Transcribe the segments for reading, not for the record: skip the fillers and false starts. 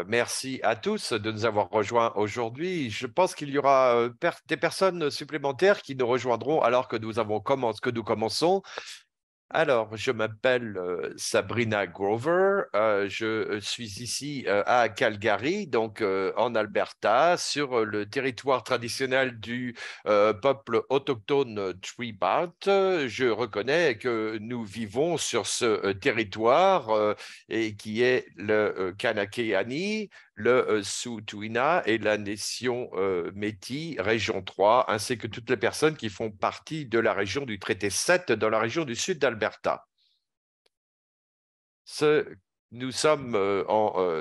Merci à tous de nous avoir rejoints aujourd'hui. Je pense qu'il y aura des personnes supplémentaires qui nous rejoindront alors que que nous commençons. Alors, je m'appelle Sabrina Grover. Je suis ici à Calgary, donc en Alberta, sur le territoire traditionnel du peuple autochtone Treebart. Je reconnais que nous vivons sur ce territoire et qui est le Kanekeani, le Sioux-Tuina et la nation Métis, région 3, ainsi que toutes les personnes qui font partie de la région du traité 7 dans la région du sud d'Alberta. Ce- Nous sommes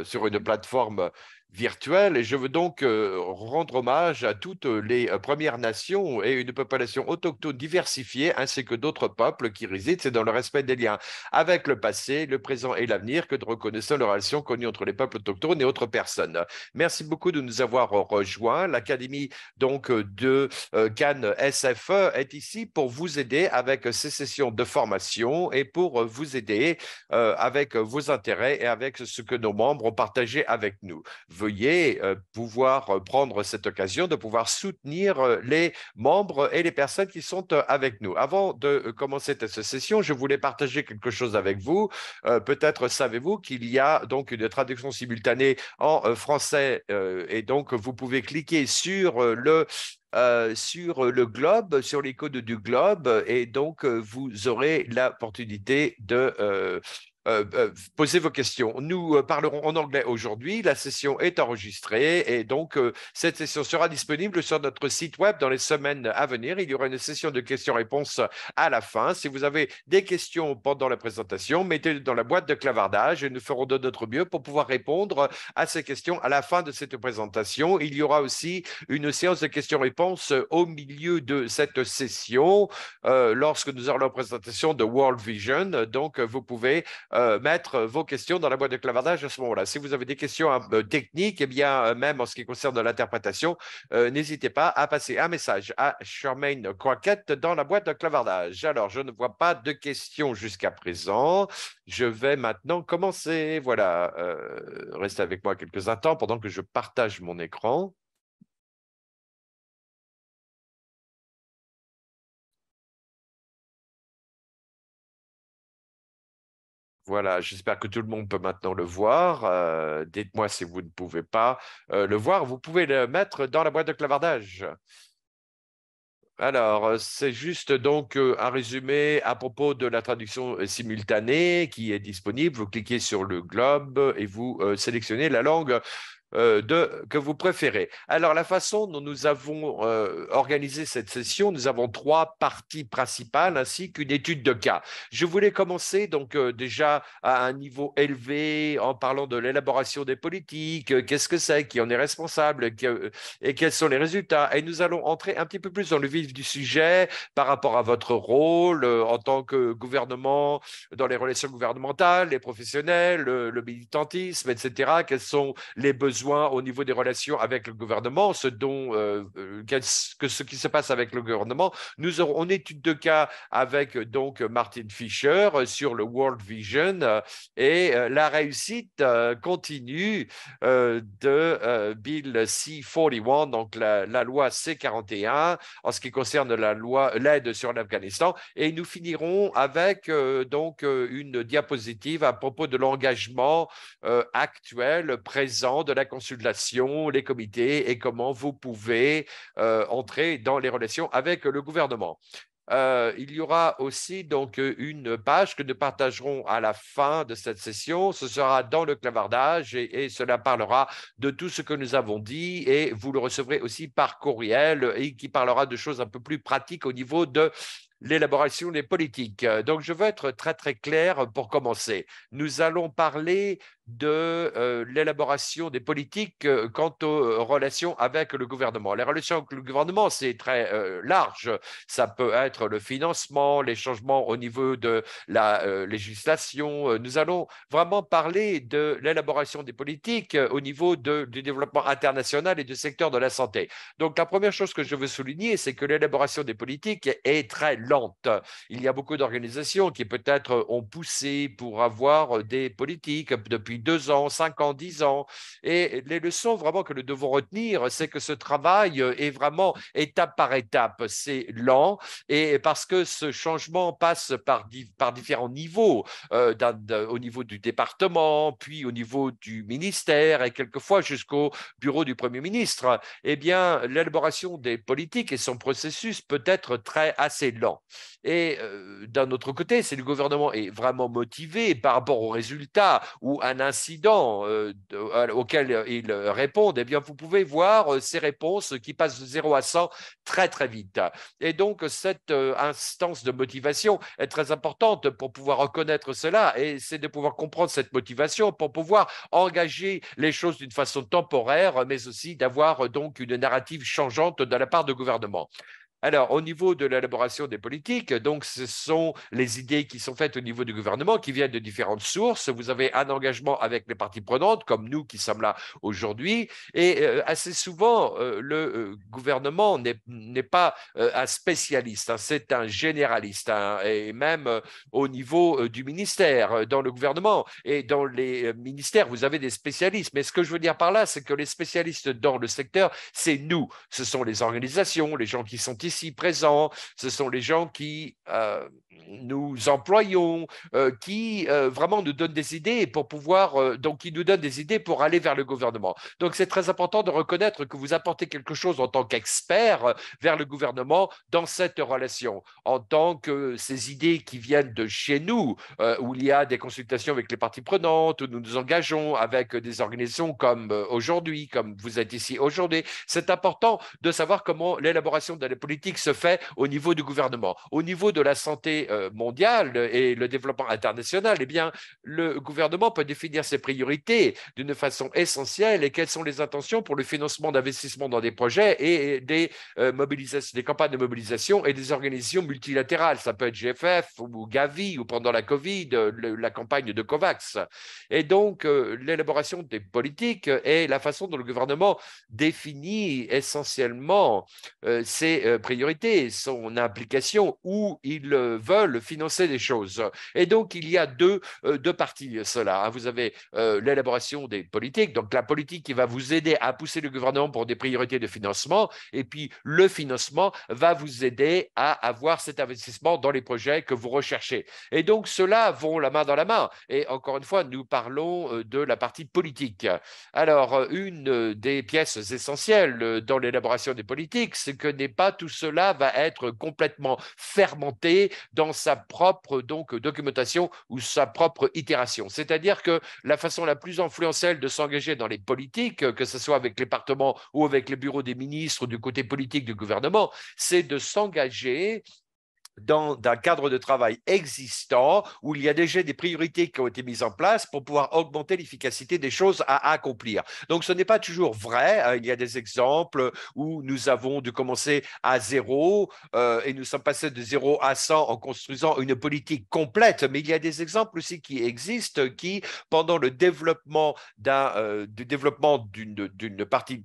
sur une plateforme virtuelle et je veux donc rendre hommage à toutes les Premières Nations et une population autochtone diversifiée ainsi que d'autres peuples qui résident. C'est dans le respect des liens avec le passé, le présent et l'avenir que de reconnaissons les relations connues entre les peuples autochtones et autres personnes. Merci beaucoup de nous avoir rejoints. L'Académie de Cannes SFE est ici pour vous aider avec ces sessions de formation et pour vous aider avec vos intérêts et avec ce que nos membres ont partagé avec nous. Veuillez pouvoir prendre cette occasion de pouvoir soutenir les membres et les personnes qui sont avec nous. Avant de commencer cette session, je voulais partager quelque chose avec vous. Peut-être savez-vous qu'il y a donc une traduction simultanée en français et donc vous pouvez cliquer sur le globe, sur l'icône du globe, et donc vous aurez l'opportunité de poser vos questions. Nous parlerons en anglais aujourd'hui. La session est enregistrée et donc cette session sera disponible sur notre site web dans les semaines à venir. Il y aura une session de questions-réponses à la fin. Si vous avez des questions pendant la présentation, mettez-les dans la boîte de clavardage et nous ferons de notre mieux pour pouvoir répondre à ces questions à la fin de cette présentation. Il y aura aussi une séance de questions-réponses au milieu de cette session lorsque nous aurons la présentation de World Vision. Donc, vous pouvez mettre vos questions dans la boîte de clavardage à ce moment-là. Si vous avez des questions techniques, eh bien, même en ce qui concerne l'interprétation, n'hésitez pas à passer un message à Charmaine Crockett dans la boîte de clavardage. Alors, je ne vois pas de questions jusqu'à présent. Je vais maintenant commencer. Voilà, restez avec moi quelques instants pendant que je partage mon écran. Voilà, j'espère que tout le monde peut maintenant le voir. Dites-moi si vous ne pouvez pas le voir. Vous pouvez le mettre dans la boîte de clavardage. Alors, c'est juste donc un résumé à propos de la traduction simultanée qui est disponible. Vous cliquez sur le globe et vous sélectionnez la langue que vous préférez. Alors, la façon dont nous avons organisé cette session, nous avons trois parties principales ainsi qu'une étude de cas. Je voulais commencer donc déjà à un niveau élevé en parlant de l'élaboration des politiques, qu'est-ce que c'est, qui en est responsable et quels sont les résultats. Et nous allons entrer un petit peu plus dans le vif du sujet par rapport à votre rôle en tant que gouvernement, dans les relations gouvernementales, les professionnels, le militantisme, etc. Quels sont les besoins au niveau des relations avec le gouvernement, ce qui se passe avec le gouvernement. Nous aurons une étude de cas avec donc Martin Fisher sur le World Vision et la réussite continue de Bill C-41, donc la loi C-41 en ce qui concerne l'aide sur l'Afghanistan. Et nous finirons avec une diapositive à propos de l'engagement actuel, présent de la consultation, les comités et comment vous pouvez entrer dans les relations avec le gouvernement. Il y aura aussi donc une page que nous partagerons à la fin de cette session. Ce sera dans le clavardage et cela parlera de tout ce que nous avons dit et vous le recevrez aussi par courriel et qui parlera de choses un peu plus pratiques au niveau de l'élaboration des politiques. Donc, je veux être très, très clair pour commencer. Nous allons parler de l'élaboration des politiques quant aux relations avec le gouvernement. Les relations avec le gouvernement, c'est très large. Ça peut être le financement, les changements au niveau de la législation. Nous allons vraiment parler de l'élaboration des politiques au niveau du développement international et du secteur de la santé. Donc, la première chose que je veux souligner, c'est que l'élaboration des politiques est très lente. Il y a beaucoup d'organisations qui peut-être ont poussé pour avoir des politiques depuis depuis 2 ans, 5 ans, 10 ans. Et les leçons vraiment que nous devons retenir, c'est que ce travail est vraiment étape par étape. C'est lent et parce que ce changement passe par différents niveaux, au niveau du département, puis au niveau du ministère et quelquefois jusqu'au bureau du Premier ministre, eh bien, l'élaboration des politiques et son processus peut être assez lent. Et d'un autre côté, si le gouvernement est vraiment motivé par rapport aux résultats ou un incident auquel il répond, eh bien, vous pouvez voir ces réponses qui passent de 0 à 100 très, très vite. Et donc, cette instance de motivation est très importante pour pouvoir reconnaître cela et c'est de pouvoir comprendre cette motivation pour pouvoir engager les choses d'une façon temporaire, mais aussi d'avoir donc une narrative changeante de la part du gouvernement. Alors, au niveau de l'élaboration des politiques, donc, ce sont les idées qui sont faites au niveau du gouvernement, qui viennent de différentes sources. Vous avez un engagement avec les parties prenantes, comme nous qui sommes là aujourd'hui. Et assez souvent, le gouvernement n'est pas un spécialiste, hein, c'est un généraliste. Hein, et même au niveau du ministère, dans le gouvernement et dans les ministères, vous avez des spécialistes. Mais ce que je veux dire par là, c'est que les spécialistes dans le secteur, c'est nous. Ce sont les organisations, les gens qui sont ici présents, ce sont les gens qui nous employons, qui vraiment nous donnent des idées pour pouvoir, donc qui nous donnent des idées pour aller vers le gouvernement. Donc c'est très important de reconnaître que vous apportez quelque chose en tant qu'expert vers le gouvernement dans cette relation, en tant que ces idées qui viennent de chez nous, où il y a des consultations avec les parties prenantes, où nous nous engageons avec des organisations comme aujourd'hui, comme vous êtes ici aujourd'hui. C'est important de savoir comment l'élaboration de la politique se fait au niveau du gouvernement. Au niveau de la santé mondiale et le développement international, eh bien, le gouvernement peut définir ses priorités d'une façon essentielle et quelles sont les intentions pour le financement d'investissements dans des projets et des des campagnes de mobilisation et des organisations multilatérales. Ça peut être GFF ou Gavi ou pendant la Covid, la campagne de COVAX. Et donc, l'élaboration des politiques est la façon dont le gouvernement définit essentiellement ses priorités, son implication, où ils veulent financer des choses. Et donc, il y a deux parties cela. Hein. Vous avez l'élaboration des politiques, donc la politique qui va vous aider à pousser le gouvernement pour des priorités de financement, et puis le financement va vous aider à avoir cet investissement dans les projets que vous recherchez. Et donc, ceux-là vont la main dans la main. Et encore une fois, nous parlons de la partie politique. Alors, une des pièces essentielles dans l'élaboration des politiques, c'est que pas tout cela va être complètement fermenté dans sa propre donc, documentation ou sa propre itération. C'est-à-dire que la façon la plus influentielle de s'engager dans les politiques, que ce soit avec les départements ou avec les bureaux des ministres ou du côté politique du gouvernement, c'est de s'engager dans un cadre de travail existant où il y a déjà des priorités qui ont été mises en place pour pouvoir augmenter l'efficacité des choses à accomplir. Donc, ce n'est pas toujours vrai. Il y a des exemples où nous avons dû commencer à zéro et nous sommes passés de 0 à 100 en construisant une politique complète. Mais il y a des exemples aussi qui existent qui, pendant le développement du développement d'une partie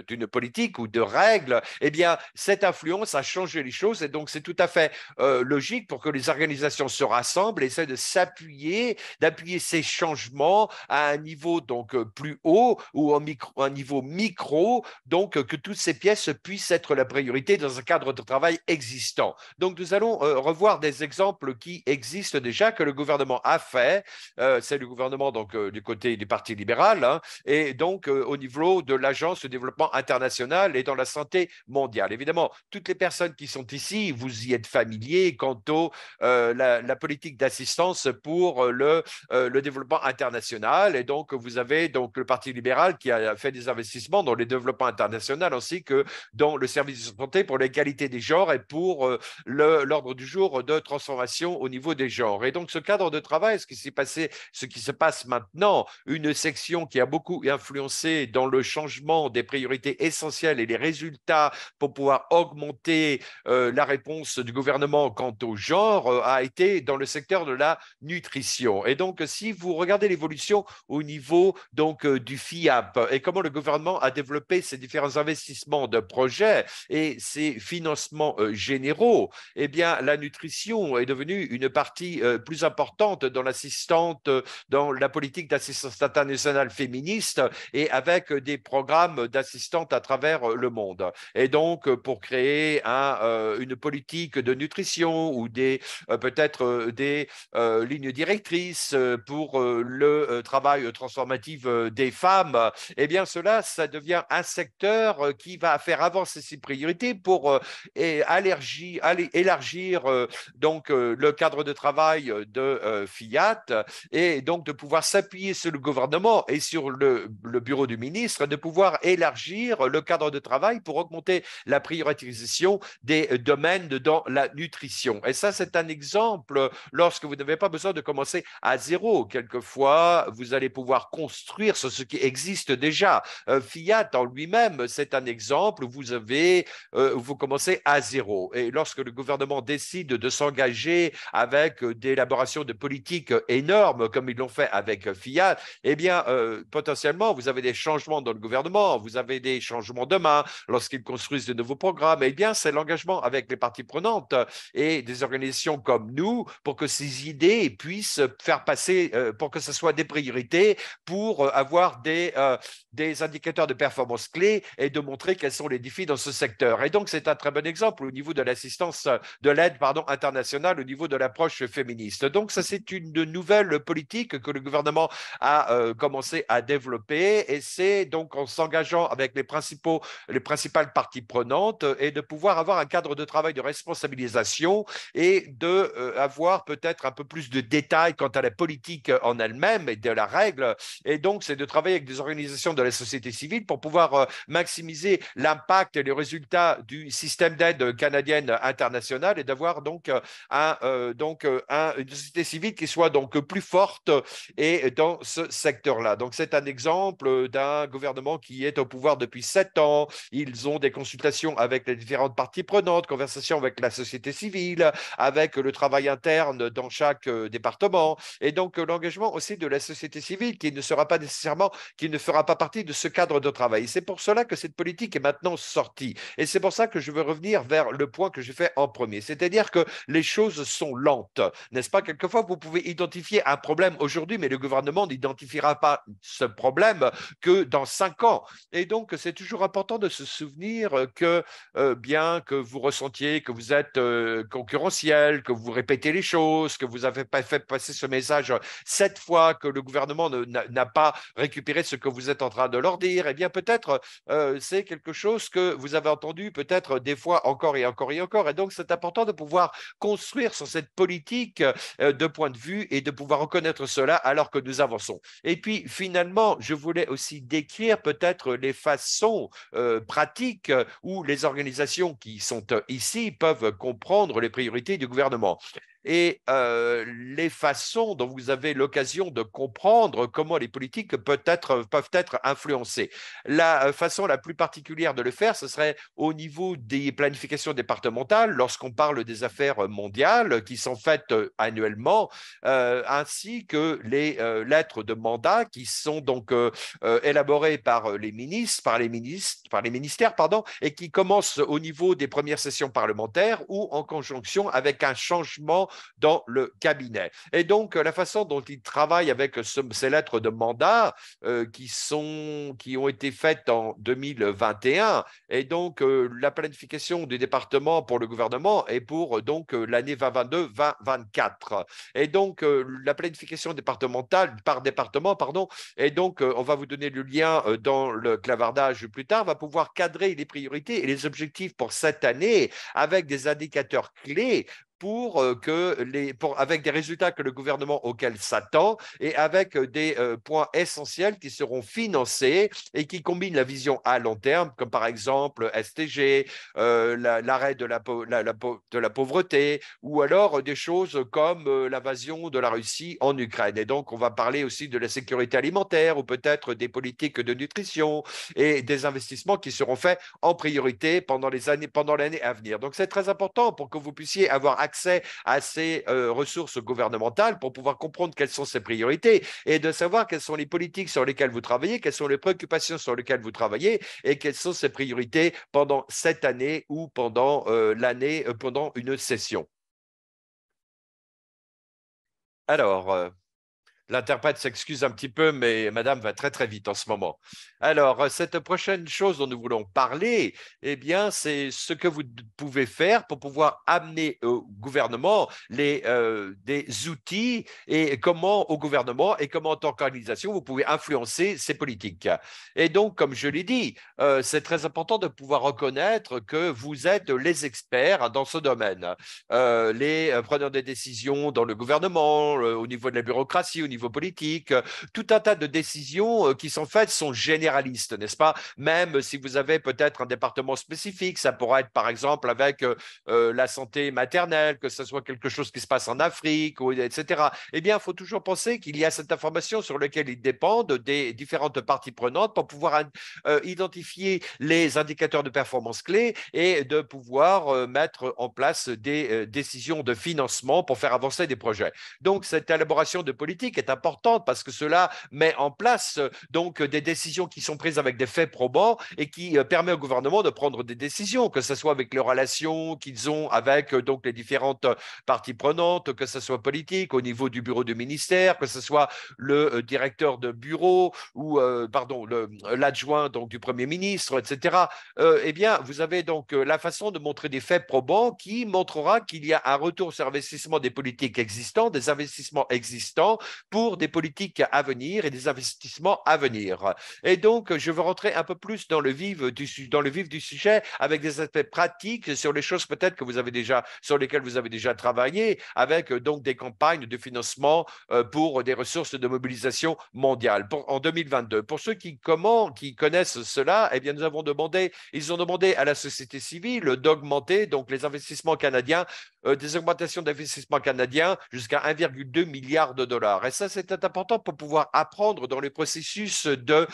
d'une politique ou de règles, eh bien, cette influence a changé les choses et donc c'est tout à fait logique pour que les organisations se rassemblent et essaient de s'appuyer, d'appuyer ces changements à un niveau donc plus haut ou un niveau micro, donc que toutes ces pièces puissent être la priorité dans un cadre de travail existant. Donc nous allons revoir des exemples qui existent déjà, que le gouvernement a fait. C'est le gouvernement donc du côté du Parti libéral hein, et donc au niveau de l'Agence de développement international et dans la santé mondiale. Évidemment, toutes les personnes qui sont ici, vous y êtes familiers quant à la politique d'assistance pour le développement international. Et donc, vous avez donc le Parti libéral qui a fait des investissements dans le développement international ainsi que dans le service de santé pour l'égalité des genres et pour l'ordre du jour de transformation au niveau des genres. Et donc, ce cadre de travail, ce qui s'est passé, ce qui se passe maintenant, une section qui a beaucoup influencé dans le changement des priorités essentielles et les résultats pour pouvoir augmenter la réponse du gouvernement gouvernement quant au genre a été dans le secteur de la nutrition. Et donc, si vous regardez l'évolution au niveau donc du FIAP et comment le gouvernement a développé ses différents investissements de projets et ses financements généraux, eh bien, la nutrition est devenue une partie plus importante dans l'assistante, dans la politique d'assistance internationale féministe et avec des programmes d'assistante à travers le monde. Et donc, pour créer une politique de nutrition ou peut-être des lignes directrices pour le travail transformatif des femmes, eh bien, ça devient un secteur qui va faire avancer ses priorités pour élargir donc le cadre de travail de Fiat et donc de pouvoir s'appuyer sur le gouvernement et sur le bureau du ministre, de pouvoir élargir le cadre de travail pour augmenter la priorisation des domaines dans la nutrition. Et ça, c'est un exemple lorsque vous n'avez pas besoin de commencer à zéro. Quelquefois, vous allez pouvoir construire sur ce qui existe déjà. Fiat en lui-même, c'est un exemple où vous commencez à zéro. Et lorsque le gouvernement décide de s'engager avec des élaborations de politiques énormes, comme ils l'ont fait avec Fiat, eh bien, potentiellement, vous avez des changements dans le gouvernement, vous avez des changements demain lorsqu'ils construisent de nouveaux programmes. Eh bien, c'est l'engagement avec les parties prenantes et des organisations comme nous pour que ces idées puissent faire passer, pour que ce soit des priorités, pour avoir des indicateurs de performance clés et de montrer quels sont les défis dans ce secteur. Et donc, c'est un très bon exemple au niveau de l'assistance, de l'aide internationale, au niveau de l'approche féministe. Donc, ça, c'est une nouvelle politique que le gouvernement a commencé à développer et c'est donc en s'engageant avec les principales parties prenantes et de pouvoir avoir un cadre de travail de responsabilisation et d'avoir peut-être un peu plus de détails quant à la politique en elle-même et de la règle. Et donc, c'est de travailler avec des organisations de la société civile pour pouvoir maximiser l'impact et les résultats du système d'aide canadienne internationale et d'avoir donc, une société civile qui soit donc plus forte et dans ce secteur-là. Donc, c'est un exemple d'un gouvernement qui est au pouvoir depuis 7 ans. Ils ont des consultations avec les différentes parties prenantes, conversations avec la société civile, avec le travail interne dans chaque département. Et donc, l'engagement aussi de la société civile qui ne sera pas nécessairement, qui ne fera pas partie de ce cadre de travail. C'est pour cela que cette politique est maintenant sortie. Et c'est pour ça que je veux revenir vers le point que j'ai fait en premier. C'est-à-dire que les choses sont lentes. N'est-ce pas? Quelquefois, vous pouvez identifier un problème aujourd'hui, mais le gouvernement n'identifiera pas ce problème que dans 5 ans. Et donc, c'est toujours important de se souvenir que bien que vous ressentiez que vous êtes concurrentiel, que vous répétez les choses, que vous avez fait passer ce message 7 fois, que le gouvernement n'a pas récupéré ce que vous êtes en train de leur dire, eh bien peut-être c'est quelque chose que vous avez entendu peut-être des fois encore et encore et encore. Et donc, c'est important de pouvoir construire sur cette politique de point de vue et de pouvoir reconnaître cela alors que nous avançons. Et puis, finalement, je voulais aussi décrire peut-être les façons pratiques où les organisations qui sont ici peuvent comprendre les priorités du gouvernement et les façons dont vous avez l'occasion de comprendre comment les politiques peuvent être influencées. La façon la plus particulière de le faire, ce serait au niveau des planifications départementales, lorsqu'on parle des affaires mondiales qui sont faites annuellement, ainsi que les lettres de mandat qui sont donc élaborées par les ministères, pardon, et qui commencent au niveau des premières sessions parlementaires ou en conjonction avec un changement dans le cabinet. Et donc, la façon dont ils travaillent avec ces lettres de mandat qui ont été faites en 2021, et donc la planification du département pour le gouvernement est pour donc l'année 2022-2024. Et donc, la planification départementale par département, pardon, et donc on va vous donner le lien dans le clavardage plus tard, va pouvoir cadrer les priorités et les objectifs pour cette année avec des indicateurs clés avec des résultats que le gouvernement auquel s'attend et avec des points essentiels qui seront financés et qui combinent la vision à long terme, comme par exemple STG, l'arrêt de la pauvreté, ou alors des choses comme l'invasion de la Russie en Ukraine. Et donc, on va parler aussi de la sécurité alimentaire ou peut-être des politiques de nutrition et des investissements qui seront faits en priorité pendant l'année à venir. Donc, c'est très important pour que vous puissiez avoir accès à ces ressources gouvernementales pour pouvoir comprendre quelles sont ces priorités et de savoir quelles sont les politiques sur lesquelles vous travaillez, quelles sont les préoccupations sur lesquelles vous travaillez et quelles sont ces priorités pendant cette année ou pendant pendant une session. Alors, l'interprète s'excuse un petit peu, mais madame va très très vite en ce moment. Alors, cette prochaine chose dont nous voulons parler, eh bien, c'est ce que vous pouvez faire pour pouvoir amener au gouvernement des outils et comment au gouvernement et comment en tant qu'organisation vous pouvez influencer ces politiques. Et donc, comme je l'ai dit, c'est très important de pouvoir reconnaître que vous êtes les experts dans ce domaine. Les preneurs des décisions dans le gouvernement, au niveau de la bureaucratie, au niveau politique, tout un tas de décisions qui sont faites sont généralistes, n'est-ce pas? Même si vous avez peut-être un département spécifique, ça pourrait être par exemple avec la santé maternelle, que ce soit quelque chose qui se passe en Afrique, etc. Eh bien, il faut toujours penser qu'il y a cette information sur laquelle ils dépendent des différentes parties prenantes pour pouvoir identifier les indicateurs de performance clés et de pouvoir mettre en place des décisions de financement pour faire avancer des projets. Donc, cette élaboration de politique est importante parce que cela met en place donc des décisions qui sont prises avec des faits probants et qui permet au gouvernement de prendre des décisions, que ce soit avec les relations qu'ils ont avec donc les différentes parties prenantes, que ce soit politique, au niveau du bureau du ministère, que ce soit le directeur de bureau ou pardon, l'adjoint donc du Premier ministre, etc. Eh bien, vous avez donc la façon de montrer des faits probants qui montrera qu'il y a un retour sur investissement des politiques existantes, des investissements existants pour des politiques à venir et des investissements à venir. Et donc, je veux rentrer un peu plus dans le vif du sujet avec des aspects pratiques sur les choses peut-être que vous avez déjà, sur lesquelles vous avez déjà travaillé, avec donc des campagnes de financement pour des ressources de mobilisation mondiale en 2022. Pour ceux qui connaissent cela, eh bien, ils ont demandé à la société civile d'augmenter donc les investissements canadiens, des augmentations d'investissements canadiens jusqu'à 1,2 milliard de dollars. Et ça, c'est important pour pouvoir apprendre dans le processus de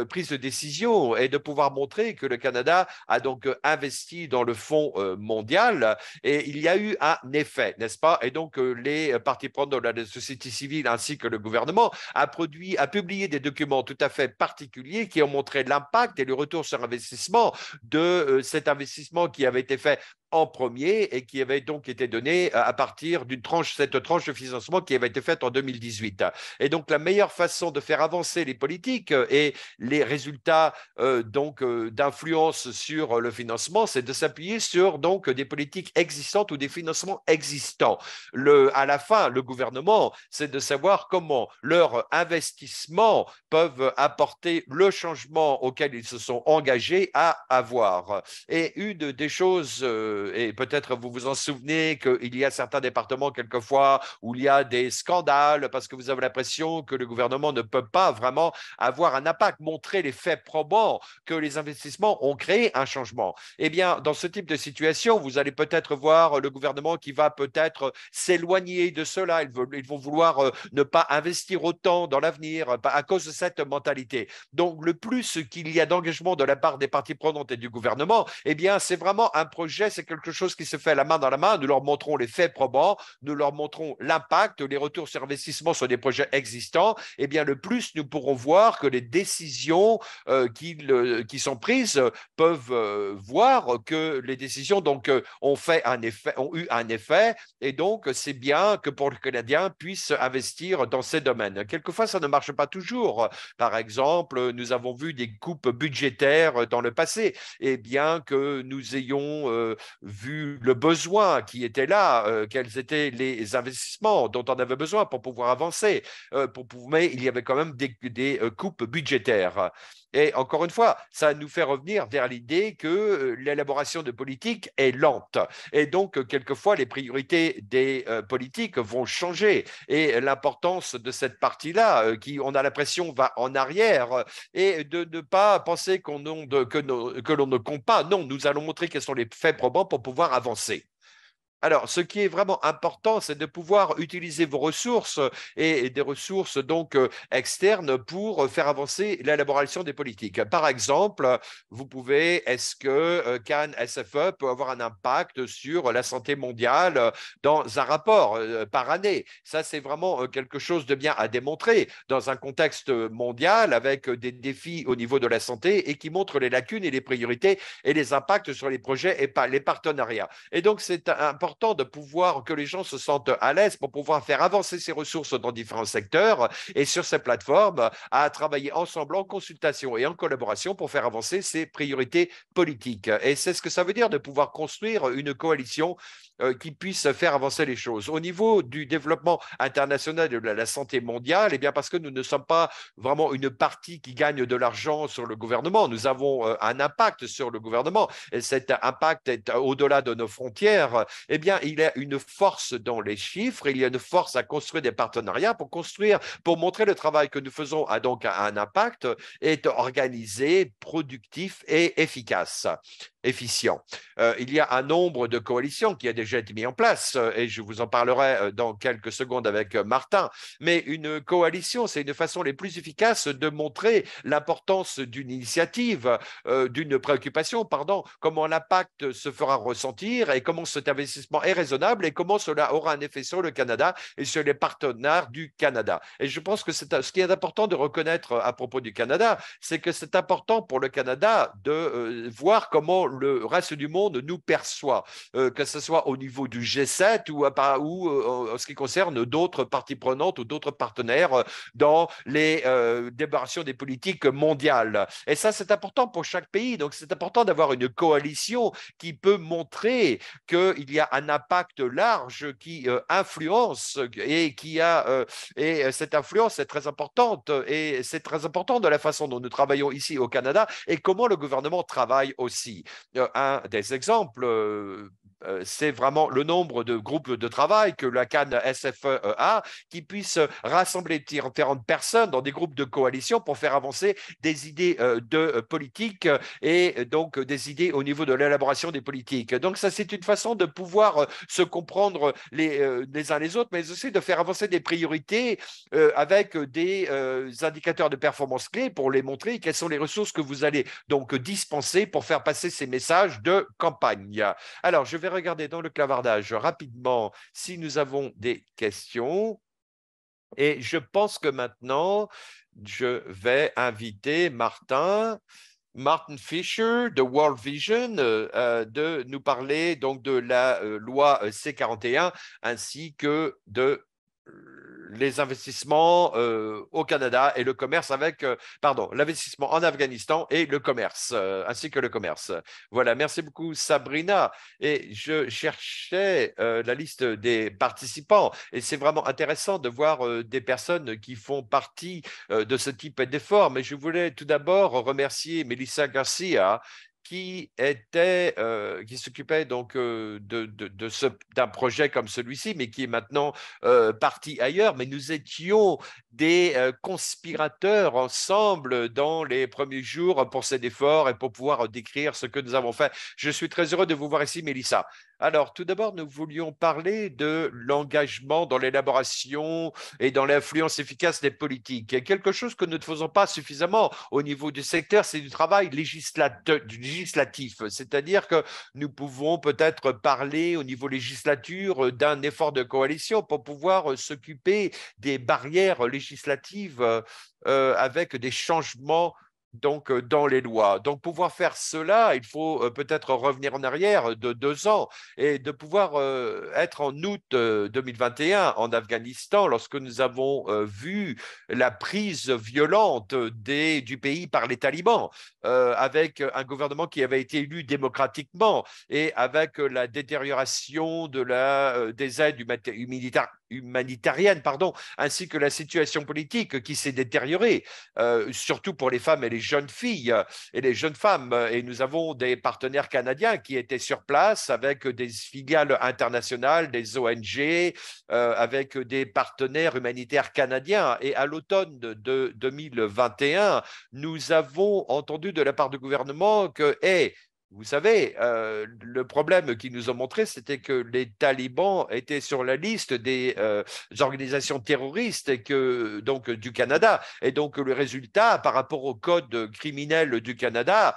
prise de décision et de pouvoir montrer que le Canada a donc investi dans le fonds mondial et il y a eu un effet, n'est-ce pas? Et donc, les parties prenantes de la société civile ainsi que le gouvernement a publié des documents tout à fait particuliers qui ont montré l'impact et le retour sur investissement de cet investissement qui avait été fait en premier et qui avait donc été donné à partir cette tranche de financement qui avait été faite en 2018. Et donc, la meilleure façon de faire avancer les politiques et les résultats d'influence sur le financement, c'est de s'appuyer sur donc des politiques existantes ou des financements existants. À la fin, le gouvernement, c'est de savoir comment leurs investissements peuvent apporter le changement auquel ils se sont engagés à avoir. Et une des choses, et peut-être vous vous en souvenez, qu'il y a certains départements quelquefois où il y a des scandales parce que vous avez l'impression que le gouvernement ne peut pas vraiment avoir un impact, montrer les faits probants que les investissements ont créé un changement. Eh bien, dans ce type de situation, vous allez peut-être voir le gouvernement qui va peut-être s'éloigner de cela. Ils vont vouloir ne pas investir autant dans l'avenir à cause de cette mentalité. Donc, le plus qu'il y a d'engagement de la part des parties prenantes et du gouvernement, eh bien, c'est vraiment un projet, c'est quelque chose qui se fait la main dans la main. Nous leur montrons les faits probants, nous leur montrons l'impact, les retours sur investissement sur des projets existants. Eh bien, le plus nous pourrons voir que les décisions qui sont prises peuvent voir que les décisions donc ont eu un effet, et donc c'est bien que pour le Canadien puisse investir dans ces domaines. Quelquefois, ça ne marche pas toujours. Par exemple, nous avons vu des coupes budgétaires dans le passé, et bien que nous ayons vu le besoin qui était là, quels étaient les investissements dont on avait besoin pour pouvoir avancer, mais il y avait quand même des coupes budgétaires. Et encore une fois, ça nous fait revenir vers l'idée que l'élaboration de politique est lente. Et donc, quelquefois, les priorités des politiques vont changer. Et l'importance de cette partie-là, qui, on a l'impression, va en arrière, et de ne pas penser que l'on ne compte pas. Non, nous allons montrer quels sont les faits probants pour pouvoir avancer. Alors, ce qui est vraiment important, c'est de pouvoir utiliser vos ressources et des ressources donc externes pour faire avancer l'élaboration des politiques. Par exemple, vous pouvez, est-ce que Cannes SFE peut avoir un impact sur la santé mondiale dans un rapport par année? Ça, c'est vraiment quelque chose de bien à démontrer dans un contexte mondial avec des défis au niveau de la santé et qui montre les lacunes et les priorités et les impacts sur les projets et pas les partenariats. Et donc, c'est important de pouvoir que les gens se sentent à l'aise pour pouvoir faire avancer ces ressources dans différents secteurs et sur ces plateformes à travailler ensemble en consultation et en collaboration pour faire avancer ces priorités politiques. Et c'est ce que ça veut dire de pouvoir construire une coalition qui puisse faire avancer les choses. Au niveau du développement international de la santé mondiale, eh bien parce que nous ne sommes pas vraiment une partie qui gagne de l'argent sur le gouvernement, nous avons un impact sur le gouvernement et cet impact est au-delà de nos frontières, eh bien, il y a une force dans les chiffres, il y a une force à construire des partenariats pour montrer le travail que nous faisons a donc un impact, est organisé, productif et efficace, efficient. Il y a un nombre de coalitions qui a déjà été mis en place et je vous en parlerai dans quelques secondes avec Martin. Mais une coalition, c'est une façon les plus efficaces de montrer l'importance d'une initiative, d'une préoccupation, pardon, comment l'impact se fera ressentir et comment cet investissement est raisonnable et comment cela aura un effet sur le Canada et sur les partenaires du Canada. Et je pense que ce qui est important de reconnaître à propos du Canada, c'est que c'est important pour le Canada de voir comment le reste du monde nous perçoit, que ce soit au niveau du G7 ou en ce qui concerne d'autres parties prenantes ou d'autres partenaires dans les débarrations des politiques mondiales. Et ça, c'est important pour chaque pays. Donc, c'est important d'avoir une coalition qui peut montrer qu'il y a un impact large qui influence et cette influence est très importante et c'est très important de la façon dont nous travaillons ici au Canada et comment le gouvernement travaille aussi. Un des exemples, c'est vraiment le nombre de groupes de travail que la Cannes SFE a, qui puissent rassembler différentes personnes dans des groupes de coalition pour faire avancer des idées de politique et donc des idées au niveau de l'élaboration des politiques. Donc ça, c'est une façon de pouvoir se comprendre les uns les autres, mais aussi de faire avancer des priorités avec des indicateurs de performance clés pour les montrer quelles sont les ressources que vous allez donc dispenser pour faire passer ces messages de campagne. Alors, je vais regarder dans le clavardage rapidement si nous avons des questions. Et je pense que maintenant, je vais inviter Martin Fisher de World Vision de nous parler donc de la loi C41 ainsi que de les investissements au Canada et le commerce pardon, l'investissement en Afghanistan et le commerce, ainsi que le commerce. Voilà, merci beaucoup Sabrina. Et je cherchais la liste des participants et c'est vraiment intéressant de voir des personnes qui font partie de ce type d'effort. Mais je voulais tout d'abord remercier Melissa Garcia qui s'occupait donc d'un projet comme celui-ci, mais qui est maintenant parti ailleurs. Mais nous étions des conspirateurs ensemble dans les premiers jours pour cet effort et pour pouvoir décrire ce que nous avons fait. Je suis très heureux de vous voir ici, Mélissa. Alors, tout d'abord, nous voulions parler de l'engagement dans l'élaboration et dans l'influence efficace des politiques. Et quelque chose que nous ne faisons pas suffisamment au niveau du secteur, c'est du travail législatif. C'est-à-dire que nous pouvons peut-être parler au niveau législature d'un effort de coalition pour pouvoir s'occuper des barrières législatives avec des changements donc dans les lois. Donc pouvoir faire cela, il faut peut-être revenir en arrière de 2 ans et de pouvoir être en août 2021 en Afghanistan lorsque nous avons vu la prise violente du pays par les talibans avec un gouvernement qui avait été élu démocratiquement et avec la détérioration des aides humanitariennes, pardon, ainsi que la situation politique qui s'est détériorée, surtout pour les femmes et les jeunes filles et les jeunes femmes. Et nous avons des partenaires canadiens qui étaient sur place avec des filiales internationales, des ONG, avec des partenaires humanitaires canadiens. Et à l'automne de 2021, nous avons entendu de la part du gouvernement que, hey, vous savez, le problème qu'ils nous ont montré, c'était que les talibans étaient sur la liste des organisations terroristes et que, donc, du Canada. Et donc, le résultat, par rapport au code criminel du Canada,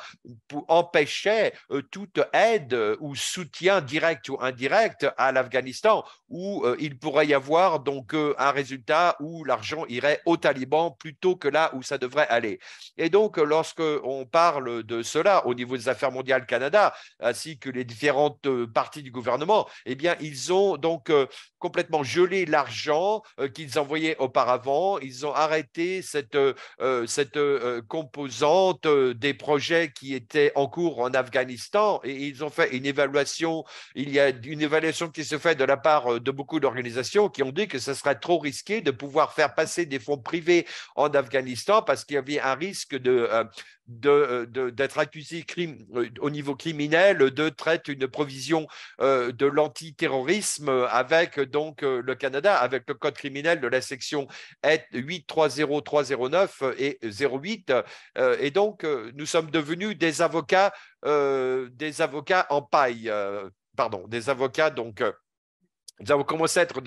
empêchait toute aide ou soutien direct ou indirect à l'Afghanistan, où il pourrait y avoir donc un résultat où l'argent irait aux talibans plutôt que là où ça devrait aller. Et donc, lorsque on parle de cela au niveau des affaires mondiales Canada, ainsi que les différentes parties du gouvernement, eh bien, ils ont donc complètement gelé l'argent qu'ils envoyaient auparavant. Ils ont arrêté cette composante des projets qui étaient en cours en Afghanistan et ils ont fait une évaluation. Il y a une évaluation qui se fait de la part de beaucoup d'organisations qui ont dit que ce serait trop risqué de pouvoir faire passer des fonds privés en Afghanistan parce qu'il y avait un risque d'être accusé au niveau criminel de traiter une provision de l'antiterrorisme avec donc le Canada, avec le code criminel de la section 830309 et 08. Et donc, nous sommes devenus des avocats en paille. Pardon, des avocats donc nous avons commencé à être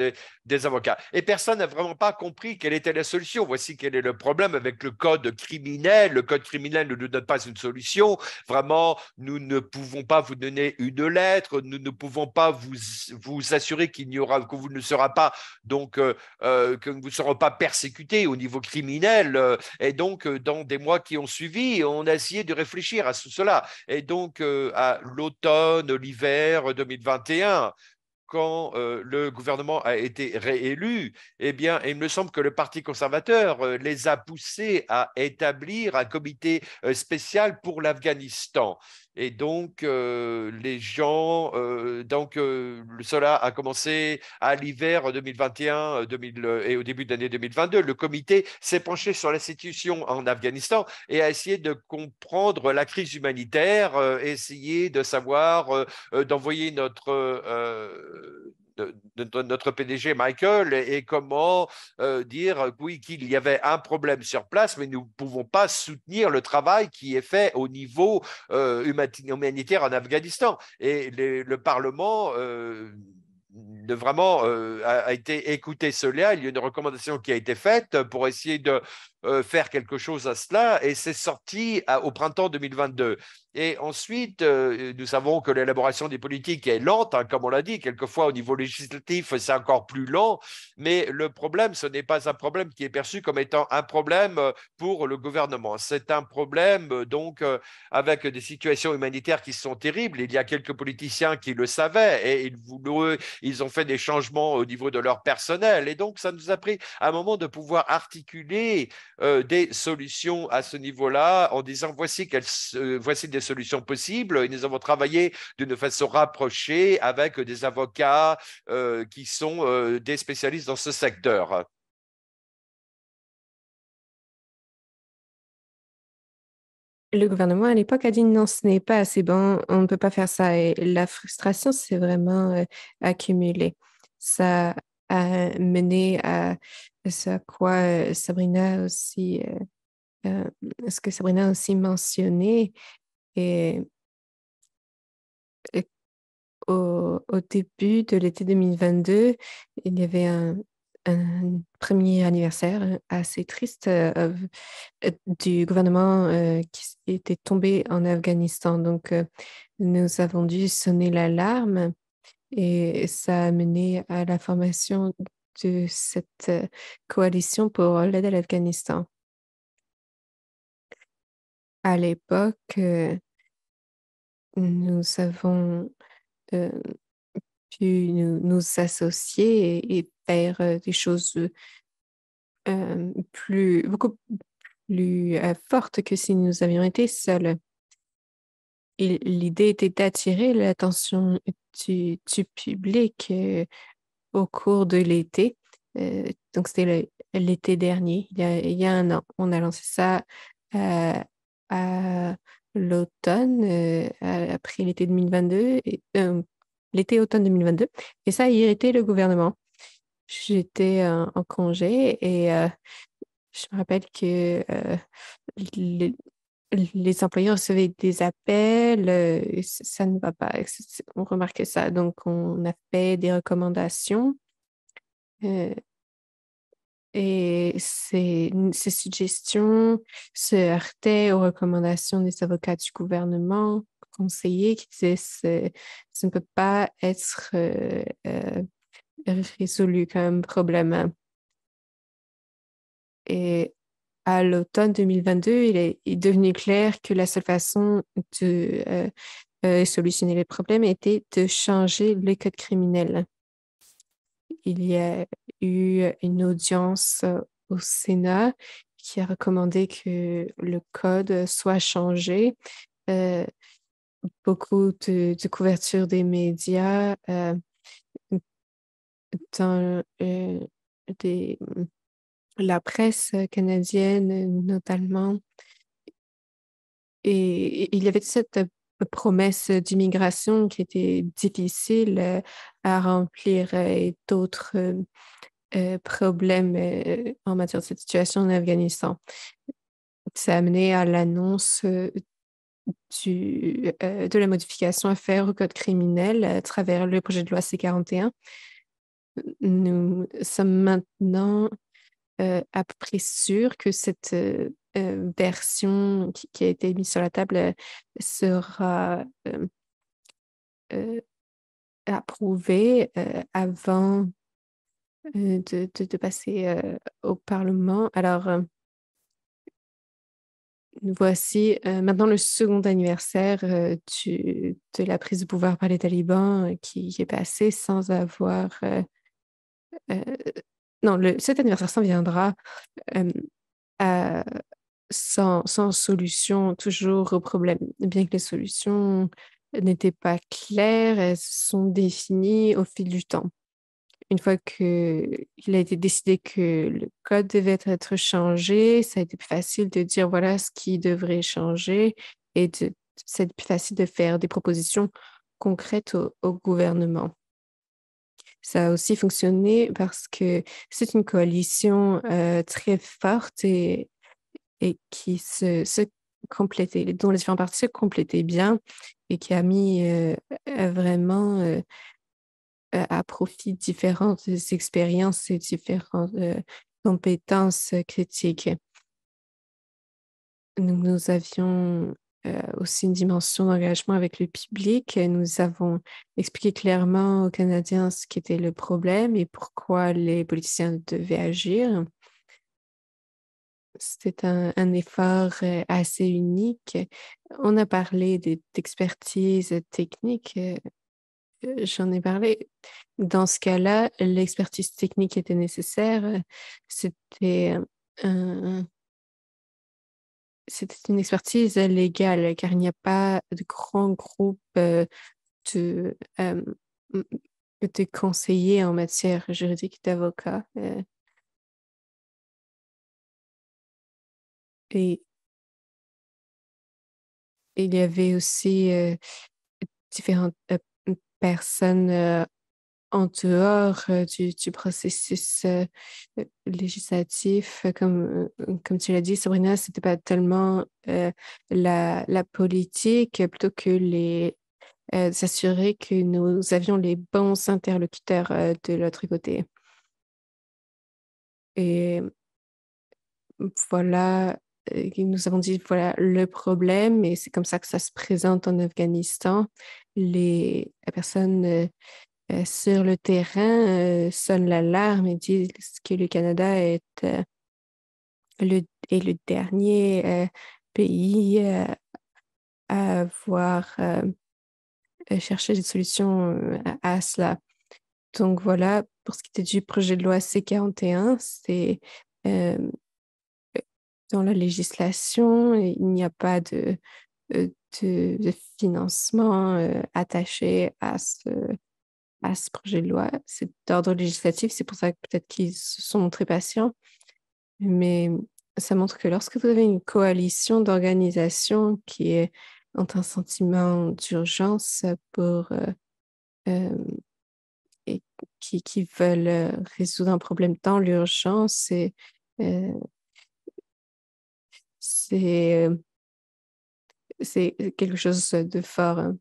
des avocats. Et personne n'a vraiment pas compris quelle était la solution. Voici quel est le problème avec le code criminel. Le code criminel ne nous donne pas une solution. Vraiment, nous ne pouvons pas vous donner une lettre. Nous ne pouvons pas vous assurer que vous ne serez pas, donc, que vous ne serez pas persécutés au niveau criminel. Et donc, dans des mois qui ont suivi, on a essayé de réfléchir à cela. Et donc, à l'automne, l'hiver 2021, quand le gouvernement a été réélu, eh bien, il me semble que le Parti conservateur les a poussés à établir un comité spécial pour l'Afghanistan. Et donc, les gens, cela a commencé à l'hiver 2021 et au début de l'année 2022. Le comité s'est penché sur la situation en Afghanistan et a essayé de comprendre la crise humanitaire, essayer de savoir d'envoyer notre PDG Michael et comment dire oui qu'il y avait un problème sur place, mais nous ne pouvons pas soutenir le travail qui est fait au niveau humanitaire en Afghanistan. Et le Parlement vraiment a été écouté cela. Il y a une recommandation qui a été faite pour essayer de faire quelque chose à cela et c'est sorti au printemps 2022. Et ensuite, nous savons que l'élaboration des politiques est lente, hein, comme on l'a dit. Quelquefois, au niveau législatif, c'est encore plus lent. Mais le problème, ce n'est pas un problème qui est perçu comme étant un problème pour le gouvernement. C'est un problème, avec des situations humanitaires qui sont terribles. Il y a quelques politiciens qui le savaient et ils ont fait des changements au niveau de leur personnel. Et donc, ça nous a pris un moment de pouvoir articuler des solutions à ce niveau-là en disant voici des solutions possibles. Et nous avons travaillé d'une façon rapprochée avec des avocats qui sont des spécialistes dans ce secteur. Le gouvernement à l'époque a dit non, ce n'est pas assez bon, on ne peut pas faire ça. Et la frustration s'est vraiment accumulée. Ça a mené à ce à quoi Sabrina aussi, ce que Sabrina a aussi mentionné. Et, et au début de l'été 2022, il y avait un premier anniversaire assez triste du gouvernement qui était tombé en Afghanistan. Donc, nous avons dû sonner l'alarme et ça a mené à la formation de cette coalition pour l'aide à l'Afghanistan. À l'époque, nous avons euh, pu nous associer et faire des choses beaucoup plus fortes que si nous avions été seuls. L'idée était d'attirer l'attention du public au cours de l'été. Donc, c'était l'été dernier, il y a un an. On a lancé ça à l'automne, après l'été 2022, l'été-automne 2022, et ça a irrité le gouvernement. J'étais en congé et je me rappelle que les, les employés recevaient des appels, ça ne va pas. On remarquait ça. Donc, on a fait des recommandations euh, et ces suggestions se heurtaient aux recommandations des avocats du gouvernement, conseillers qui disaient ça ne peut pas être résolu comme problème. Et à l'automne 2022, il est devenu clair que la seule façon de solutionner les problèmes était de changer le code criminel. Il y a eu une audience au Sénat qui a recommandé que le code soit changé. Euh, Beaucoup de couverture des médias dans des, la presse canadienne notamment. Et il y avait cette promesse d'immigration qui était difficile à remplir et d'autres problèmes en matière de cette situation en Afghanistan. Ça a amené à l'annonce de la modification à faire au code criminel à travers le projet de loi C-41. Nous sommes maintenant à peu près sûrs que cette version qui a été mise sur la table sera euh, approuvée avant de passer au Parlement. Alors, nous voici maintenant le second anniversaire de la prise de pouvoir par les talibans qui est passé sans avoir... euh, non, cet anniversaire s'en viendra euh, à- sans solution toujours au problème. Bien que les solutions n'étaient pas claires, elles sont définies au fil du temps. Une fois qu'il a été décidé que le code devait être changé, ça a été plus facile de dire voilà ce qui devrait changer et c'est plus facile de faire des propositions concrètes au gouvernement. Ça a aussi fonctionné parce que c'est une coalition très forte et qui se complétait, dont les différents partis se complétaient bien et qui a mis vraiment à profit différentes expériences et différentes compétences critiques. Nous avions aussi une dimension d'engagement avec le public. Nous avons expliqué clairement aux Canadiens ce qu'était le problème et pourquoi les politiciens devaient agir. C'était un effort assez unique. On a parlé d'expertise technique. J'en ai parlé. Dans ce cas-là, l'expertise technique était nécessaire. C'était un- c'était une expertise légale car il n'y a pas de grand groupe de, euh, de conseillers en matière juridique d'avocats. Et il y avait aussi différentes personnes en dehors du processus législatif. Comme tu l'as dit, Sabrina, c'était pas tellement la politique, plutôt que s'assurer que nous avions les bons interlocuteurs de l'autre côté. Et voilà, nous avons dit, voilà le problème, et c'est comme ça que ça se présente en Afghanistan. Les personnes sur le terrain sonnent l'alarme et disent que le Canada est le dernier pays à avoir cherché des solutions à cela. Donc voilà, pour ce qui était du projet de loi C-41, c'est euh, dans la législation, il n'y a pas euh, de financement attaché à ce projet de loi. C'est d'ordre législatif, c'est pour ça que peut-être qu'ils se sont montrés patients. Mais ça montre que lorsque vous avez une coalition d'organisations ont un sentiment d'urgence euh, et qui veulent résoudre un problème dans l'urgence, euh, c'est c'est quelque chose de fort.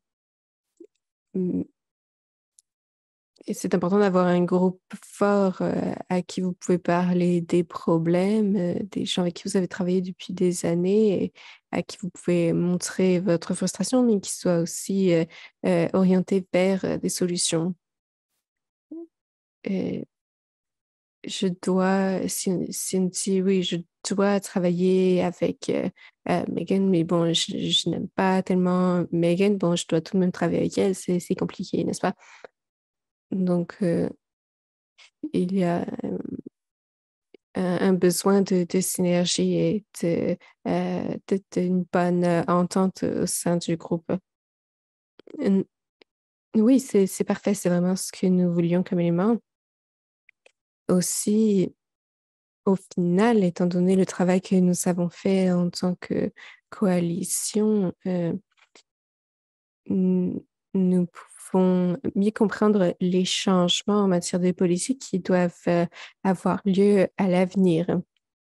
Et c'est important d'avoir un groupe fort à qui vous pouvez parler des problèmes, des gens avec qui vous avez travaillé depuis des années et à qui vous pouvez montrer votre frustration, mais qui soit aussi orienté vers des solutions. Et Cynthia, oui, je dois travailler avec Megan, mais bon, je n'aime pas tellement Megan. Bon, je dois tout de même travailler avec elle, c'est compliqué, n'est-ce pas? Donc, il y a un besoin de synergie et d'une bonne entente au sein du groupe. Euh, Oui, c'est parfait, c'est vraiment ce que nous voulions comme élément. Aussi, au final, étant donné le travail que nous avons fait en tant que coalition, n- nous pouvons mieux comprendre les changements en matière de politique qui doivent avoir lieu à l'avenir.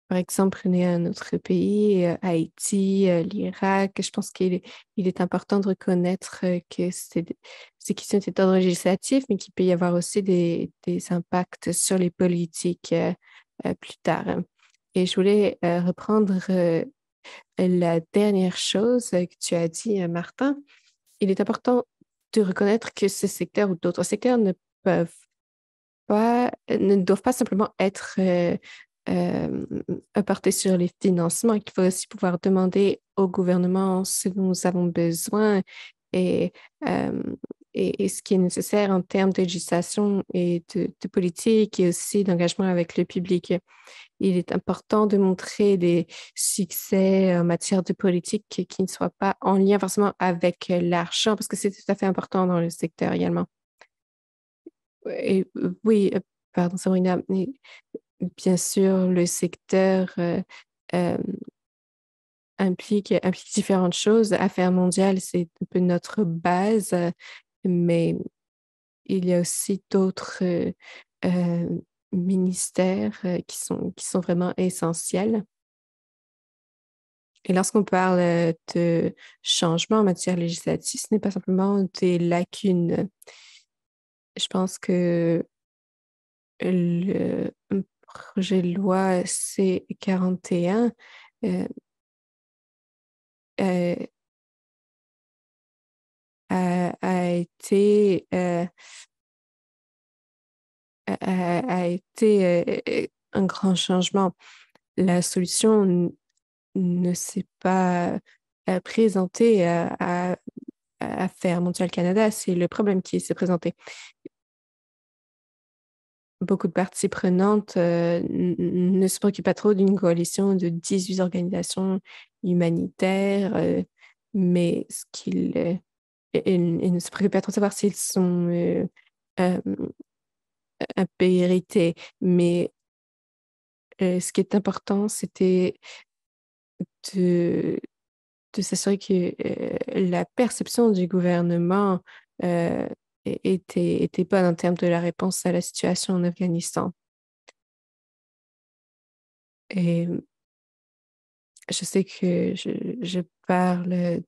Par exemple, prenez un autre pays, Haïti, l'Irak. Je pense il est important de reconnaître que ces questions étaient d'ordre législatif, mais qu'il peut y avoir aussi des impacts sur les politiques plus tard. Et je voulais reprendre la dernière chose que tu as dit, Martin. Il est important de reconnaître que ce secteur ou d'autres secteurs peuvent ne doivent pas simplement être euh, apportés sur les financements. Il faut aussi pouvoir demander au gouvernement ce dont nous avons besoin et, euh, et ce qui est nécessaire en termes de législation et de politique et aussi d'engagement avec le public. Il est important de montrer des succès en matière de politique qui ne soient pas en lien forcément avec l'argent, parce que c'est tout à fait important dans le secteur également. Et, oui, pardon, Sabrina, mais bien sûr, le secteur euh, implique différentes choses. Affaires mondiales, c'est un peu notre base, mais il y a aussi d'autres euh, ministères qui sont vraiment essentiels. Et lorsqu'on parle de changement en matière législative, ce n'est pas simplement des lacunes. Je pense que le projet de loi C-41 euh, euh, a été, a été un grand changement. La solution ne s'est pas présentée à Affaires mondiales Canada, c'est le problème qui s'est présenté. Beaucoup de parties prenantes ne se préoccupent pas trop d'une coalition de 18 organisations humanitaires, mais ils ne se préoccupent pas trop de savoir s'ils sont euh, un pays hérité. Mais ce qui est important, c'était de, de s'assurer que la perception du gouvernement euh, était bonne en termes de la réponse à la situation en Afghanistan. Et je sais que je parle euh,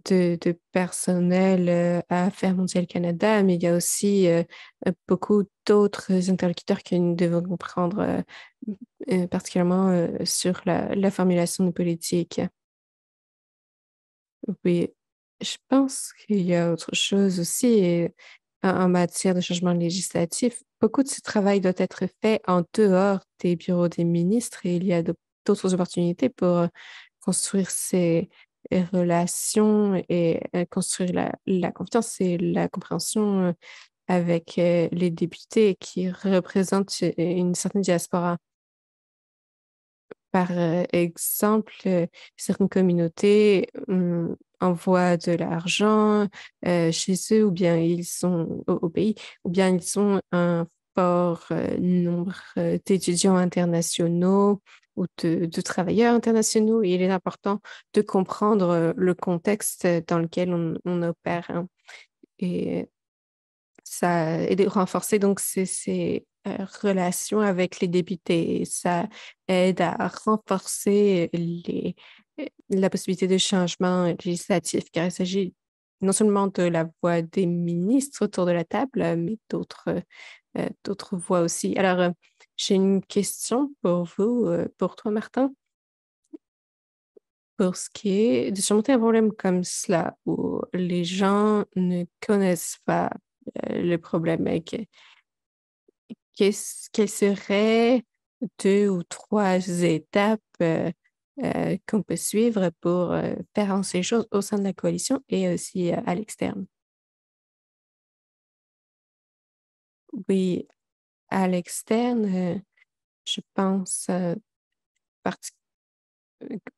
de personnel à Affaires mondiales Canada, mais il y a aussi beaucoup d'autres interlocuteurs que nous devons comprendre, particulièrement sur la formulation de politique. Oui, je pense qu'il y a autre chose aussi en matière de changement législatif. Beaucoup de ce travail doit être fait en dehors des bureaux des ministres et il y a d'autres opportunités pour construire ces relations et construire la confiance et la compréhension avec les députés qui représentent une certaine diaspora. Par exemple, certaines communautés envoient de l'argent chez eux ou bien ils sont au pays, ou bien ils ont un rapport nombre d'étudiants internationaux ou de travailleurs internationaux. Et il est important de comprendre le contexte dans lequel on opère, hein. Et ça et de renforcer donc ces relations avec les députés. Ça aide à renforcer la possibilité de changement législatif, car il s'agit non seulement de la voix des ministres autour de la table, mais d'autres voix aussi. Alors, j'ai une question pour vous, pour toi, Martin. Pour ce qui est de surmonter un problème comme cela, où les gens ne connaissent pas le problème, quelles seraient deux ou trois étapes qu'on peut suivre pour faire avancer les choses au sein de la coalition et aussi à l'externe? Oui, à l'externe, je pense parti-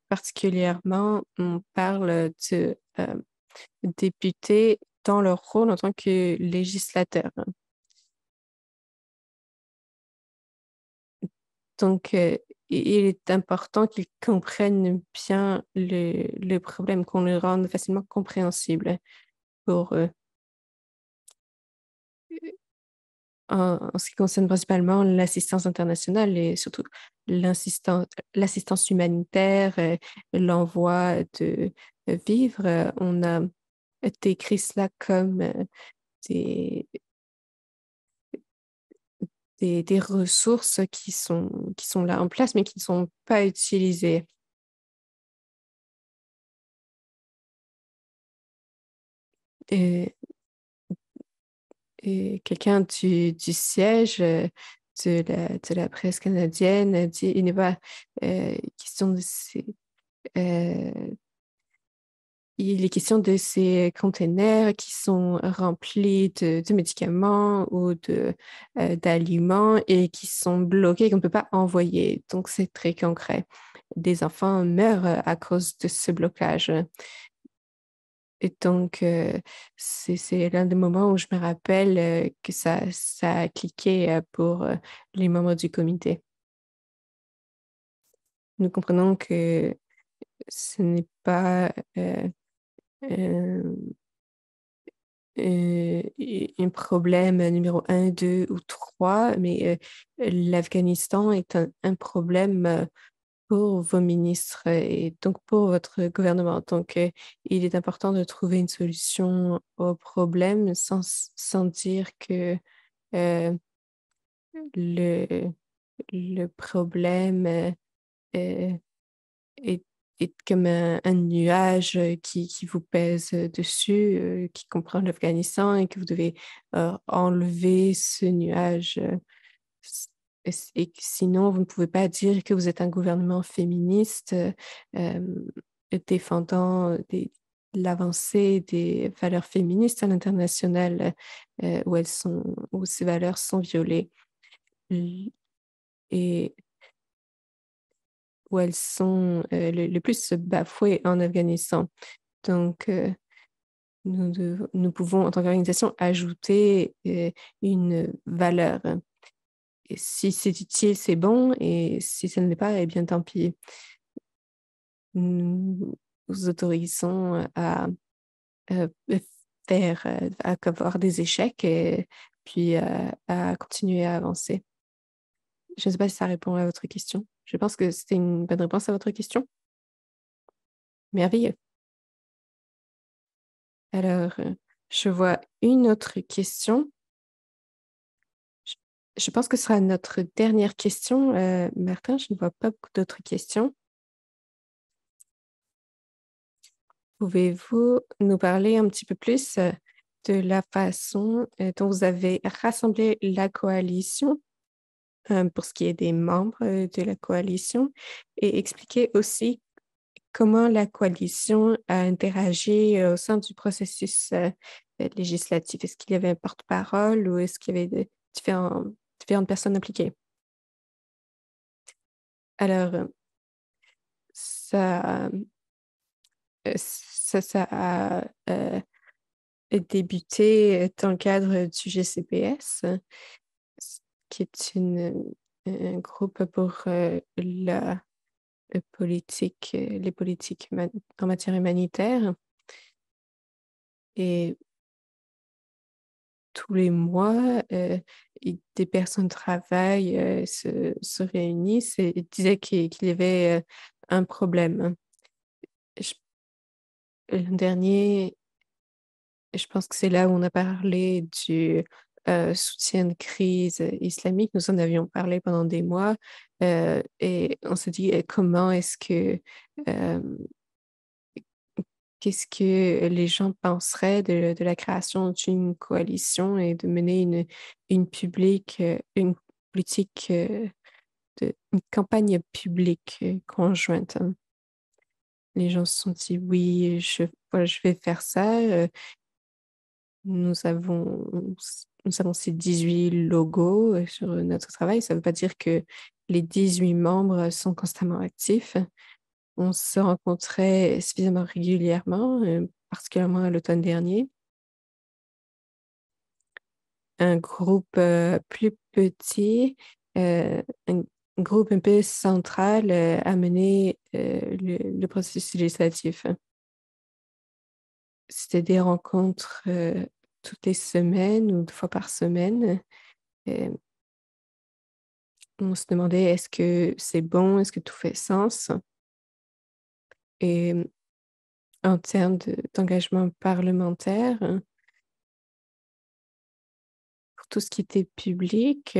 particulièrement, on parle de députés dans leur rôle en tant que législateur. Donc, il est important qu'ils comprennent bien le problème, qu'on le rende facilement compréhensible pour eux. En ce qui concerne principalement l'assistance internationale et surtout l'assistance humanitaire, l'envoi de vivres, on a décrit cela comme des, des ressources qui sont là en place, mais qui ne sont pas utilisées. Et, et quelqu'un du siège de la presse canadienne a dit il n'est pas question de ces, euh, il est question de ces containers qui sont remplis de médicaments ou d'aliments et qui sont bloqués, qu'on ne peut pas envoyer. Donc, c'est très concret. Des enfants meurent à cause de ce blocage. Et donc, c'est l'un des moments où je me rappelle que ça a cliqué pour les membres du comité. Nous comprenons que ce n'est pas euh, un problème numéro un, deux ou trois, mais l'Afghanistan est un problème pour vos ministres et donc pour votre gouvernement. Donc, il est important de trouver une solution au problème sans dire que euh, le, le problème euh, est, est comme un nuage qui vous pèse dessus, qui comprend l'Afghanistan et que vous devez enlever ce nuage. Et que sinon, vous ne pouvez pas dire que vous êtes un gouvernement féministe euh, défendant l'avancée des valeurs féministes à l'international où ces valeurs sont violées et où elles sont le plus bafouées en Afghanistan. Donc, nous pouvons, en tant qu'organisation, ajouter une valeur. Et si c'est utile, c'est bon, et si ça ne l'est pas, eh bien, tant pis. Nous vous autorisons euh, à avoir des échecs et puis à continuer à avancer. Je ne sais pas si ça répond à votre question. Je pense que c'était une bonne réponse à votre question. Merveilleux. Alors, je vois une autre question. Je, je pense que ce sera notre dernière question. Martin, je ne vois pas beaucoup d'autres questions. Pouvez-vous nous parler un petit peu plus de la façon dont vous avez rassemblé la coalition pour ce qui est des membres de la coalition et expliquer aussi comment la coalition a interagi au sein du processus législatif? Est-ce qu'il y avait un porte-parole ou est-ce qu'il y avait différentes personnes impliquées? Alors, ça, ça a débuté dans le cadre du GCPS. qui est un groupe pour les politiques en matière humanitaire. Et tous les mois, des personnes travaillent, se réunissent et disaient qu'il y avait un problème. Je- L'an dernier, je pense que c'est là où on a parlé du soutien de crise islamique. Nous en avions parlé pendant des mois et on s'est dit comment est-ce que euh, qu'est-ce que les gens penseraient de la création d'une coalition et de mener une politique, une campagne publique conjointe. Les gens se sont dit, oui, voilà, je vais faire ça. Nous avons, nous avons ces 18 logos sur notre travail. Ça ne veut pas dire que les 18 membres sont constamment actifs. On se rencontrait suffisamment régulièrement, particulièrement à l'automne dernier. Un groupe plus petit, un groupe un peu central a mené le processus législatif. C'était des rencontres toutes les semaines ou 2 fois par semaine. Euh, on se demandait est-ce que c'est bon, est-ce que tout fait sens? Et en termes d'engagement parlementaire, pour tout ce qui était public,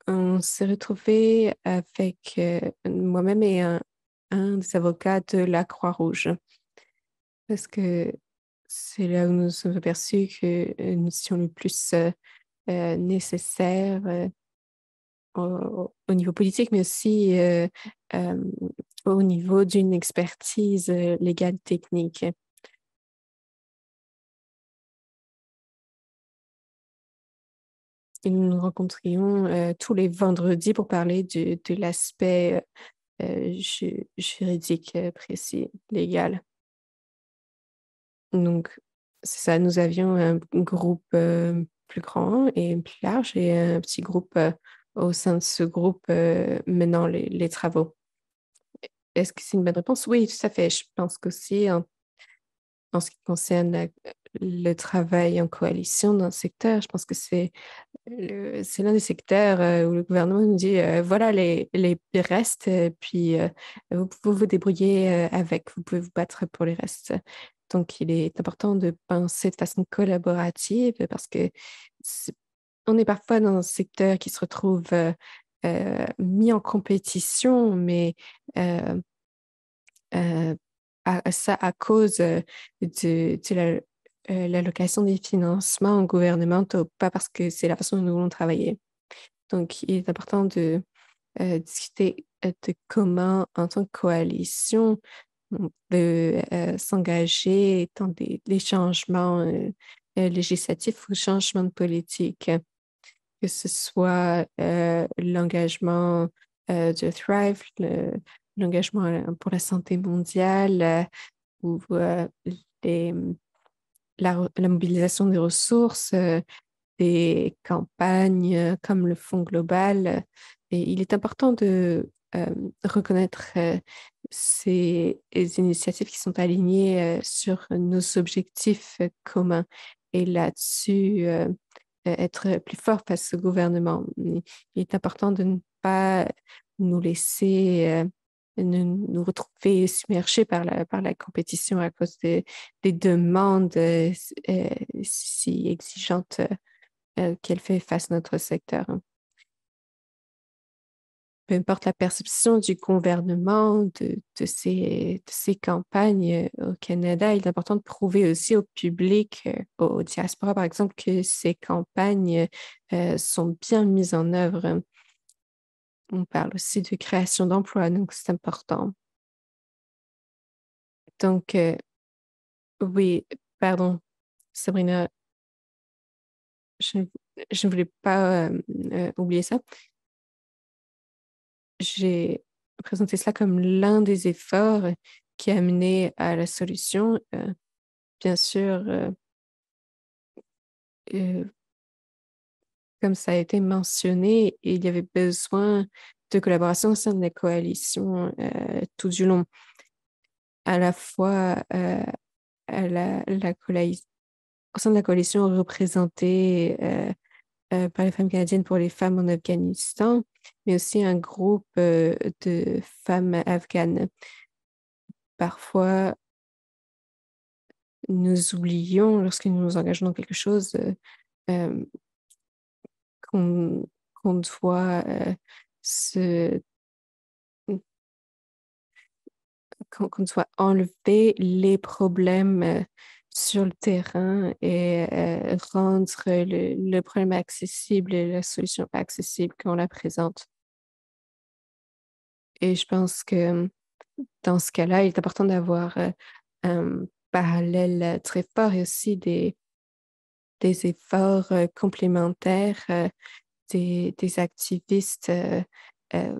on s'est retrouvé avec moi-même et un des avocats de la Croix-Rouge parce que c'est là où nous nous sommes aperçus que nous étions le plus nécessaires au niveau politique, mais aussi euh, au niveau d'une expertise légale technique. Et nous nous rencontrions tous les vendredis pour parler de l'aspect juridique précis, légal. Donc, c'est ça, nous avions un groupe plus grand et plus large et un petit groupe au sein de ce groupe menant les travaux. Est-ce que c'est une bonne réponse? Oui, tout à fait. Je pense qu'aussi, en ce qui concerne le travail en coalition dans le secteur, je pense que c'est l'un des secteurs où le gouvernement nous dit voilà les restes, puis vous pouvez vous débrouiller avec, vous pouvez vous battre pour les restes. Donc, il est important de penser de façon collaborative parce que on est parfois dans un secteur qui se retrouve mis en compétition, mais euh, euh, ça à cause de l'allocation des financements gouvernementaux, pas parce que c'est la façon dont nous voulons travailler. Donc, il est important de discuter de comment, en tant que coalition, on peut s'engager dans des changements législatifs ou changements de politique, que ce soit l'engagement de Thrive, l'engagement pour la santé mondiale ou les- la mobilisation des ressources, des campagnes comme le Fonds global. Et il est important de reconnaître ces initiatives qui sont alignées sur nos objectifs communs. Et là-dessus, être plus fort face au gouvernement. Il est important de ne pas nous laisser nous retrouver submergés par la compétition à cause des demandes si exigeantes qu'elle fait face à notre secteur. Peu importe la perception du gouvernement de ces campagnes au Canada, il est important de prouver aussi au public, aux diasporas par exemple, que ces campagnes sont bien mises en œuvre. On parle aussi de création d'emplois, donc c'est important. Donc, oui, pardon, Sabrina, je, je ne voulais pas oublier ça. J'ai présenté cela comme l'un des efforts qui a mené à la solution. Bien sûr, comme ça a été mentionné, il y avait besoin de collaboration au sein de la coalition tout du long, à la fois au sein de la coalition représentée par les femmes canadiennes pour les femmes en Afghanistan, mais aussi un groupe de femmes afghanes. Parfois, nous oublions, lorsque nous nous engageons dans quelque chose, euh, qu'on qu'on doit se qu'on doit enlever les problèmes sur le terrain et rendre le problème accessible et la solution accessible qu'on la présente. Et je pense que dans ce cas-là, il est important d'avoir un parallèle très fort et aussi des efforts complémentaires des activistes euh,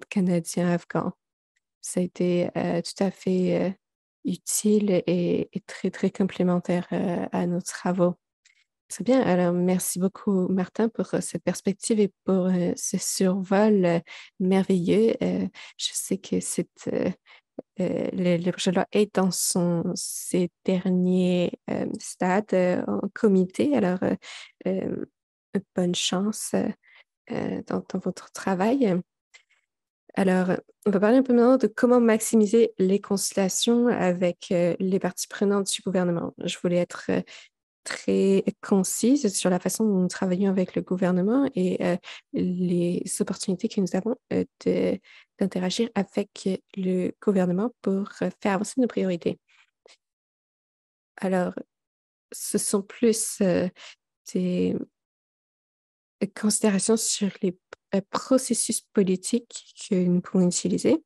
canadiens afghans. Ça a été tout à fait utile et très, très complémentaire à nos travaux. Très bien. Alors, merci beaucoup, Martin, pour cette perspective et pour ce survol merveilleux. Je sais que le projet de loi est dans ses derniers stades en comité. Alors, euh, bonne chance dans votre travail. Alors, on va parler un peu maintenant de comment maximiser les consultations avec les parties prenantes du gouvernement. Je voulais être très concise sur la façon dont nous travaillons avec le gouvernement et les opportunités que nous avons d'interagir avec le gouvernement pour faire avancer nos priorités. Alors, ce sont plus des considérations sur les processus politiques que nous pouvons utiliser.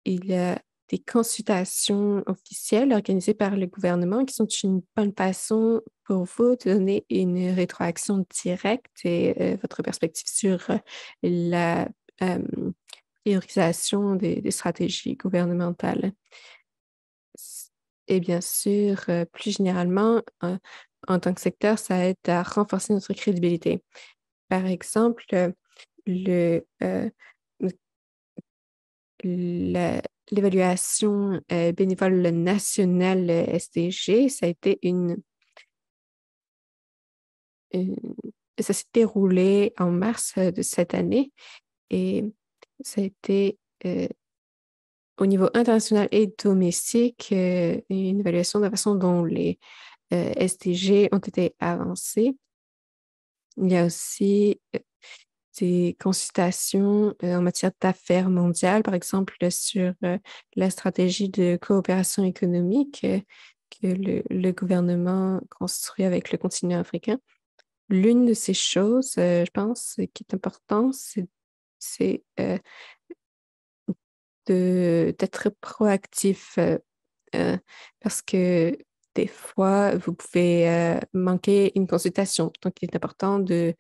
Il y a des consultations officielles organisées par le gouvernement qui sont une bonne façon pour vous de donner une rétroaction directe et votre perspective sur la priorisation des stratégies gouvernementales. Et bien sûr, plus généralement, en tant que secteur, ça aide à renforcer notre crédibilité. Par exemple, le, l'évaluation bénévole nationale SDG, ça a été ça s'est déroulé en mars de cette année et ça a été au niveau international et domestique une évaluation de la façon dont les SDG ont été avancés. Il y a aussi des consultations en matière d'affaires mondiales, par exemple sur la stratégie de coopération économique que le gouvernement construit avec le continent africain. L'une de ces choses, je pense, qui est importante, c'est d'être proactif parce que des fois, vous pouvez manquer une consultation. Donc, il est important de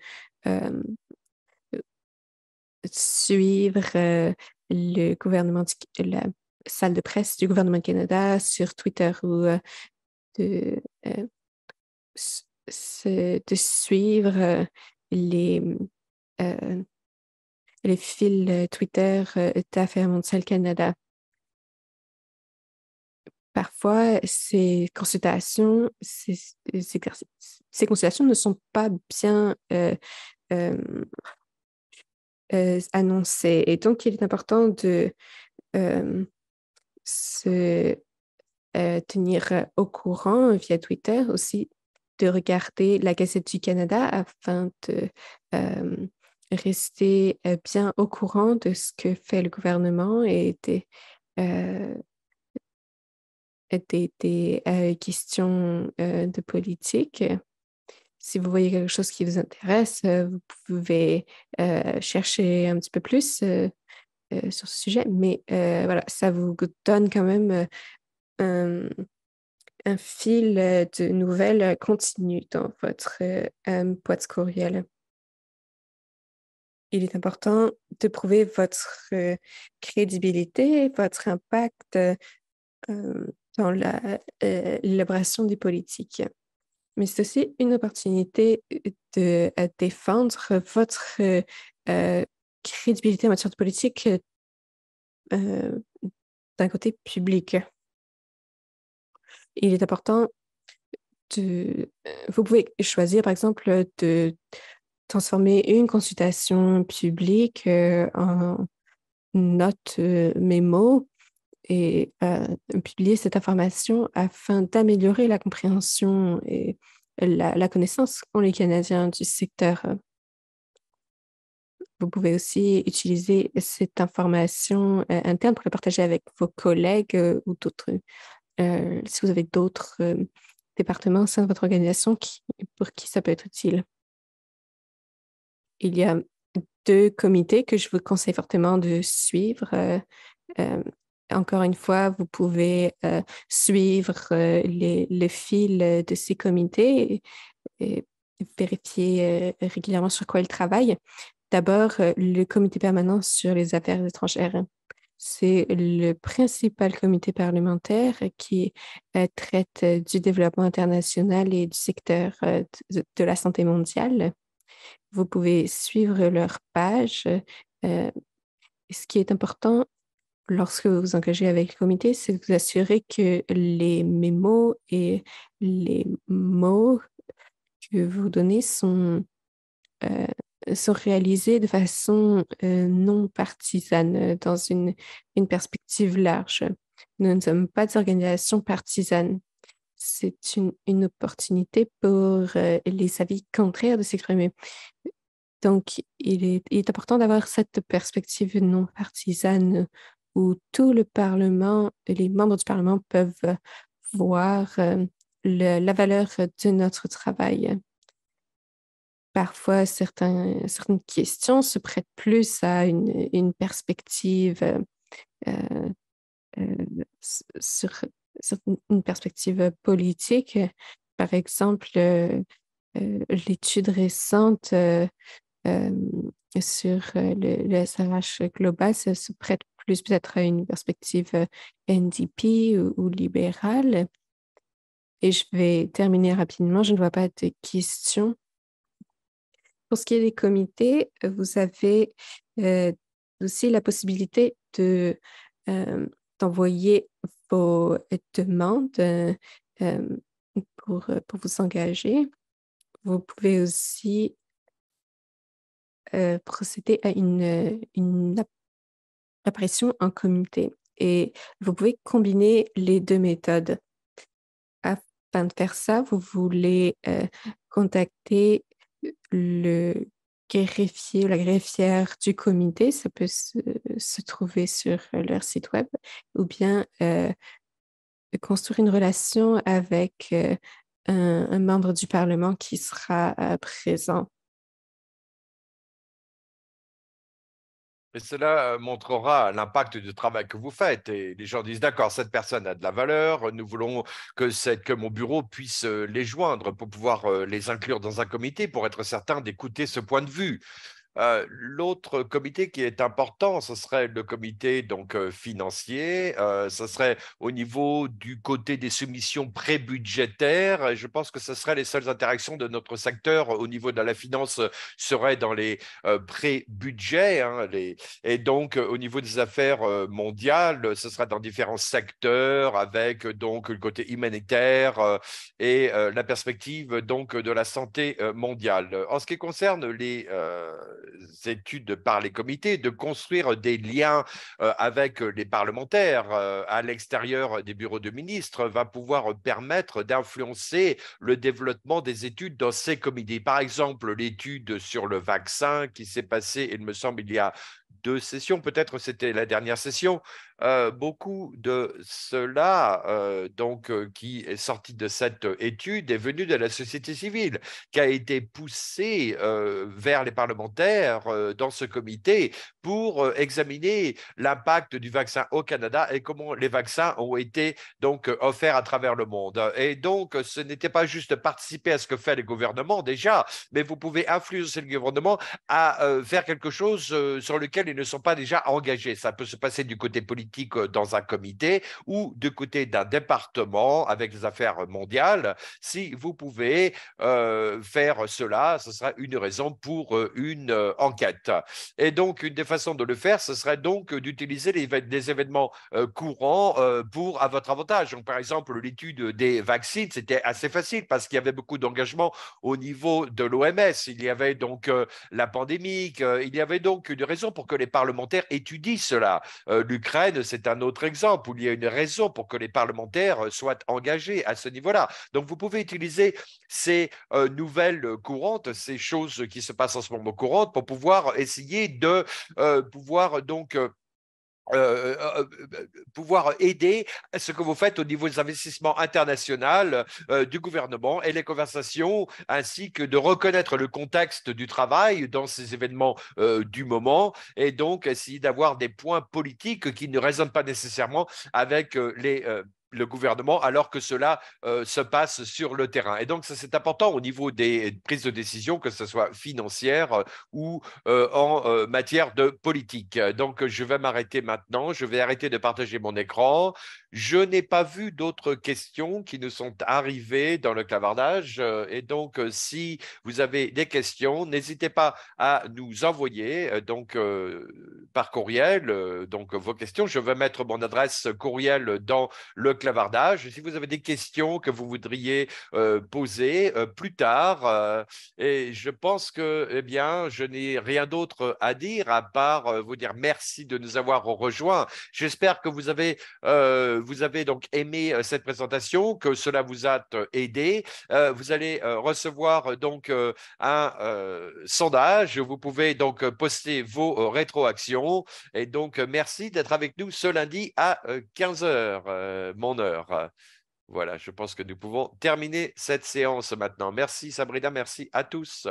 suivre le gouvernement, la salle de presse du gouvernement du Canada sur Twitter ou de, euh, de suivre les, euh, les fils Twitter d'Affaires mondiales Canada. Parfois, ces consultations ne sont pas bien euh, annoncées. Et donc, il est important de euh, se tenir au courant via Twitter, aussi de regarder la Gazette du Canada afin de rester bien au courant de ce que fait le gouvernement et des questions de politique. Si vous voyez quelque chose qui vous intéresse, vous pouvez chercher un petit peu plus sur ce sujet, mais voilà, ça vous donne quand même un fil de nouvelles continu dans votre boîte courriel. Il est important de prouver votre crédibilité, votre impact dans l'élaboration des politiques. mais c'est aussi une opportunité de défendre votre crédibilité en matière de politique euh, d'un côté public. Il est important vous pouvez choisir, par exemple, de transformer une consultation publique en note mémo et publier cette information afin d'améliorer la compréhension et la connaissance qu'ont les Canadiens du secteur. Vous pouvez aussi utiliser cette information interne pour la partager avec vos collègues ou d'autres, si vous avez d'autres départements au sein de votre organisation pour qui ça peut être utile. Il y a 2 comités que je vous conseille fortement de suivre. Euh, Encore une fois, vous pouvez suivre le fil de ces comités et vérifier régulièrement sur quoi ils travaillent. D'abord, le comité permanent sur les affaires étrangères. C'est le principal comité parlementaire qui traite du développement international et du secteur de la santé mondiale. Vous pouvez suivre leur page. Ce qui est important lorsque vous vous engagez avec le comité, c'est de vous assurer que les mémos et les mots que vous donnez euh, sont réalisés de façon non partisane, dans une perspective large. Nous ne sommes pas des organisations partisanes. C'est une opportunité pour les avis contraires de s'exprimer. Donc, il est important d'avoir cette perspective non partisane où tout le Parlement, les membres du Parlement peuvent voir la valeur de notre travail. Parfois, certaines questions se prêtent plus à une perspective euh, euh, sur une perspective politique. Par exemple, l'étude récente euh, sur le SRH global, ça se prête plus peut-être à une perspective NDP ou libérale. Et je vais terminer rapidement, je ne vois pas de questions. Pour ce qui est des comités, vous avez aussi la possibilité d'envoyer vos demandes pour vous engager. Vous pouvez aussi procéder à une apparition en comité et vous pouvez combiner les 2 méthodes. Afin de faire ça, vous voulez contacter le greffier ou la greffière du comité, ça peut se trouver sur leur site web, ou bien construire une relation avec un membre du Parlement qui sera présent. Et cela montrera l'impact du travail que vous faites. Et les gens disent, d'accord, cette personne a de la valeur, nous voulons que mon bureau puisse les joindre pour pouvoir les inclure dans un comité pour être certain d'écouter ce point de vue. L'autre comité qui est important, ce serait le comité donc financier. Ce serait au niveau du côté des soumissions pré-budgétaires. Je pense que ce seraient les seules interactions de notre secteur au niveau de la finance seraient dans les pré-budgets. Hein, et donc au niveau des affaires mondiales, ce sera dans différents secteurs avec donc le côté humanitaire et la perspective donc de la santé mondiale. En ce qui concerne les études par les comités, de construire des liens avec les parlementaires à l'extérieur des bureaux de ministres va pouvoir permettre d'influencer le développement des études dans ces comités. Par exemple, l'étude sur le vaccin qui s'est passée, il me semble, il y a 2 sessions, peut-être c'était la dernière session. Beaucoup de cela qui est sorti de cette étude est venu de la société civile, qui a été poussée vers les parlementaires dans ce comité pour examiner l'impact du vaccin au Canada et comment les vaccins ont été donc offerts à travers le monde. Et donc, ce n'était pas juste participer à ce que fait le gouvernement déjà, mais vous pouvez influencer le gouvernement à faire quelque chose sur lequel ils ne sont pas déjà engagés. Ça peut se passer du côté politique dans un comité ou du côté d'un département avec les affaires mondiales. Si vous pouvez faire cela, ce sera une raison pour une enquête. Et donc, une des façons de le faire, ce serait donc d'utiliser des événements courants à votre avantage. Donc, par exemple, l'étude des vaccins, c'était assez facile parce qu'il y avait beaucoup d'engagement au niveau de l'OMS. Il y avait donc la pandémie, il y avait donc une raison pour que les parlementaires étudient cela. L'Ukraine, c'est un autre exemple où il y a une raison pour que les parlementaires soient engagés à ce niveau-là. Donc, vous pouvez utiliser ces nouvelles courantes, ces choses qui se passent en ce moment courantes pour pouvoir essayer de pouvoir donc euh, euh, pouvoir aider ce que vous faites au niveau des investissements internationaux du gouvernement et les conversations, ainsi que de reconnaître le contexte du travail dans ces événements du moment, et donc essayer d'avoir des points politiques qui ne résonnent pas nécessairement avec le gouvernement, alors que cela se passe sur le terrain. Et donc, ça, c'est important au niveau des prises de décision, que ce soit financière ou en matière de politique. Donc, je vais m'arrêter maintenant. Je vais arrêter de partager mon écran. Je n'ai pas vu d'autres questions qui nous sont arrivées dans le clavardage. Et donc, si vous avez des questions, n'hésitez pas à nous envoyer donc par courriel donc vos questions. Je vais mettre mon adresse courriel dans le clavardage. Si vous avez des questions que vous voudriez poser plus tard, et je pense que, eh bien, je n'ai rien d'autre à dire à part vous dire merci de nous avoir rejoints. J'espère que vous avez donc aimé cette présentation, que cela vous a aidé. Vous allez recevoir donc un sondage. Vous pouvez donc poster vos rétroactions. Et donc, merci d'être avec nous ce lundi à 15 heures, mon heure. Voilà, je pense que nous pouvons terminer cette séance maintenant. Merci Sabrina, merci à tous.